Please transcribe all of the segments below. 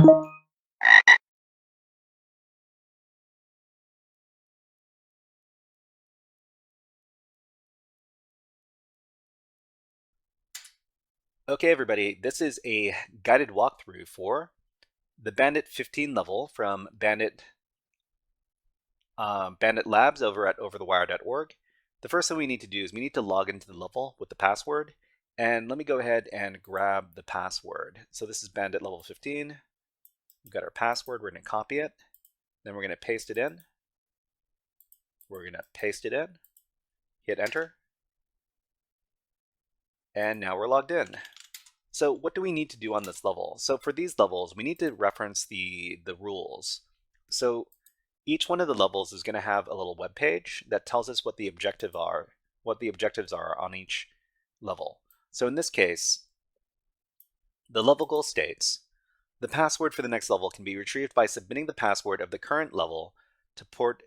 Okay, everybody, this is a guided walkthrough for the Bandit 15 level from Bandit Labs over at overthewire.org. The first thing we need to do is we need to log into the level with the password. And let me go ahead and grab the password. So this is Bandit level 15. We've got our password. We're going to copy it. Then we're going to paste it in. We're going to paste it in. Hit enter. And now we're logged in. So what do we need to do on this level? So for these levels, we need to reference the rules. So each one of the levels is going to have a little web page that tells us what the objectives are on each level. So in this case, the level goal states, the password for the next level can be retrieved by submitting the password of the current level to port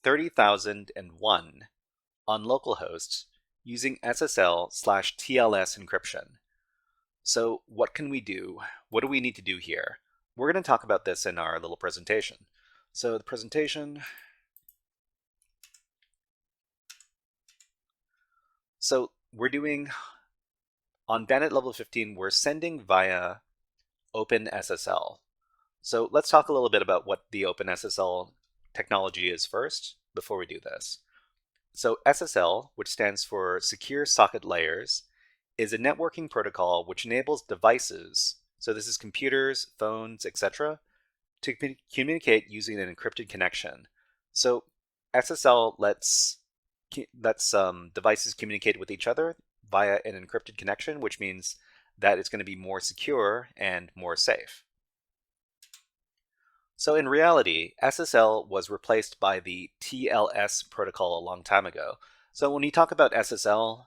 30,001 on localhost using SSL/TLS encryption. So what can we do? What do we need to do here? We're going to talk about this in our little presentation. So the presentation. So we're doing, on Bandit level 15, we're sending via OpenSSL. So let's talk a little bit about what the OpenSSL technology is first before we do this. So SSL, which stands for Secure Socket Layers, is a networking protocol which enables devices, so this is computers, phones, etc., to communicate using an encrypted connection. So SSL lets devices communicate with each other via an encrypted connection, which means that it's going to be more secure and more safe. So in reality, SSL was replaced by the TLS protocol a long time ago. So when you talk about SSL,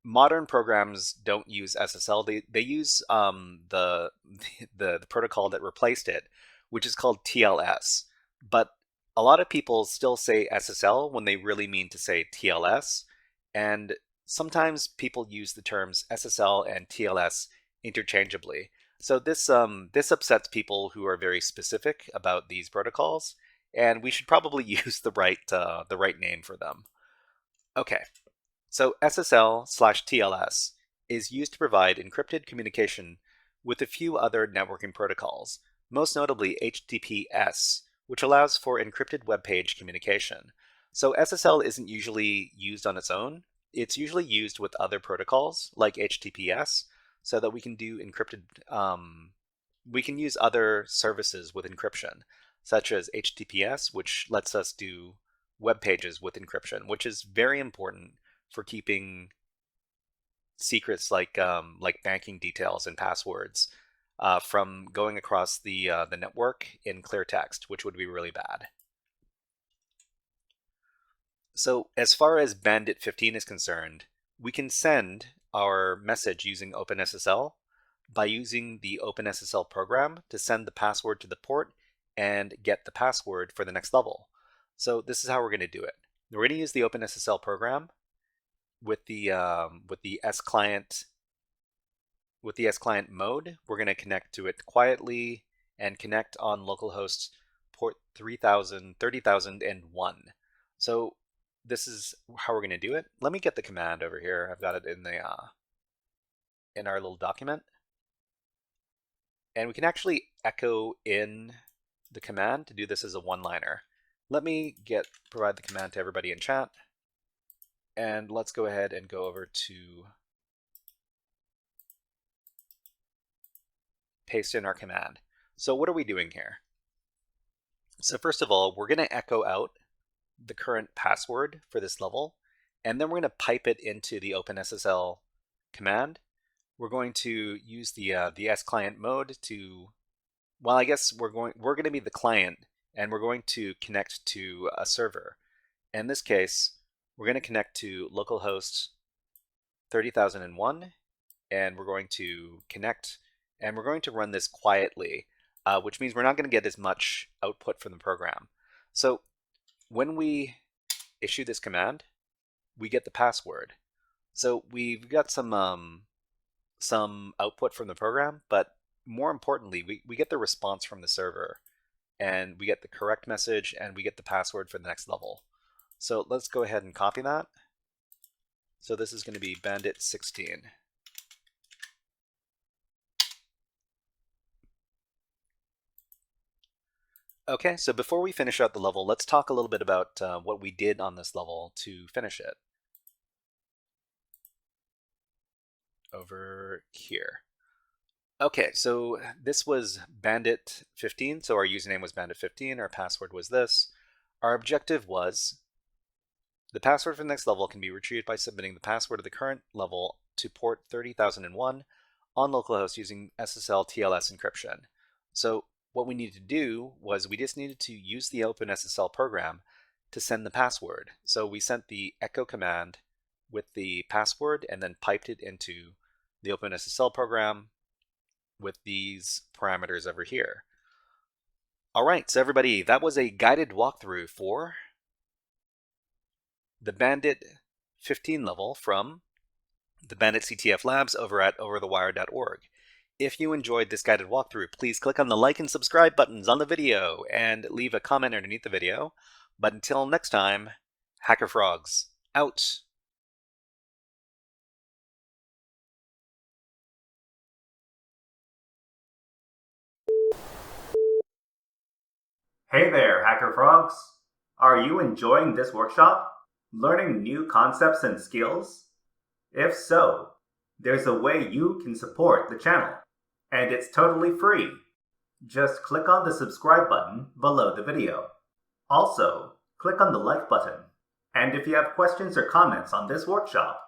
modern programs don't use SSL. They use the protocol that replaced it, which is called TLS. But a lot of people still say SSL when they really mean to say TLS. And sometimes people use the terms SSL and TLS interchangeably. So this upsets people who are very specific about these protocols, and we should probably use the right name for them. Okay. So SSL/TLS is used to provide encrypted communication with a few other networking protocols, most notably HTTPS, which allows for encrypted web page communication. So SSL isn't usually used on its own. It's usually used with other protocols like HTTPS so that we can do encrypted, we can use other services with encryption, such as HTTPS, which lets us do web pages with encryption, which is very important for keeping secrets like banking details and passwords from going across the network in clear text, which would be really bad. So as far as Bandit 15 is concerned, we can send our message using OpenSSL by using the OpenSSL program to send the password to the port and get the password for the next level. So this is how we're going to do it. We're going to use the OpenSSL program with the S client mode. We're going to connect to it quietly and connect on localhost port 30,001. So this is how we're going to do it. Let me get the command over here. I've got it in the in our little document, and we can actually echo in the command to do this as a one-liner. Let me provide the command to everybody in chat. And let's go ahead and go over to paste in our command. So what are we doing here? So first of all, we're going to echo out the current password for this level, and then we're going to pipe it into the OpenSSL command. We're going to use the S client mode to, well, I guess we're going to be the client, and we're going to connect to a server. In this case, we're going to connect to localhost 30,001, and we're going to connect, and we're going to run this quietly, which means we're not going to get as much output from the program. So when we issue this command, we get the password. So we've got some output from the program, but more importantly, we get the response from the server, and we get the correct message, and we get the password for the next level. So let's go ahead and copy that. So this is going to be Bandit 16. Okay, so before we finish out the level, let's talk a little bit about what we did on this level to finish it. Over here. Okay, so this was Bandit 15, so our username was Bandit 15, our password was this. Our objective was the password for the next level can be retrieved by submitting the password of the current level to port 30,001 on localhost using SSL TLS encryption. So what we needed to do was we just needed to use the OpenSSL program to send the password. So we sent the echo command with the password and then piped it into the OpenSSL program with these parameters over here. All right, so everybody, that was a guided walkthrough for the Bandit 15 level from the Bandit CTF Labs over at overthewire.org. If you enjoyed this guided walkthrough, please click on the like and subscribe buttons on the video and leave a comment underneath the video. But until next time, HackerFrogs out. Hey there, HackerFrogs! Are you enjoying this workshop? Learning new concepts and skills? If so, there's a way you can support the channel, and it's totally free. Just click on the subscribe button below the video. Also, click on the like button. And if you have questions or comments on this workshop,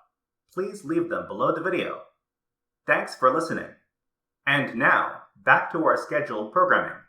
please leave them below the video. Thanks for listening. And now, back to our scheduled programming.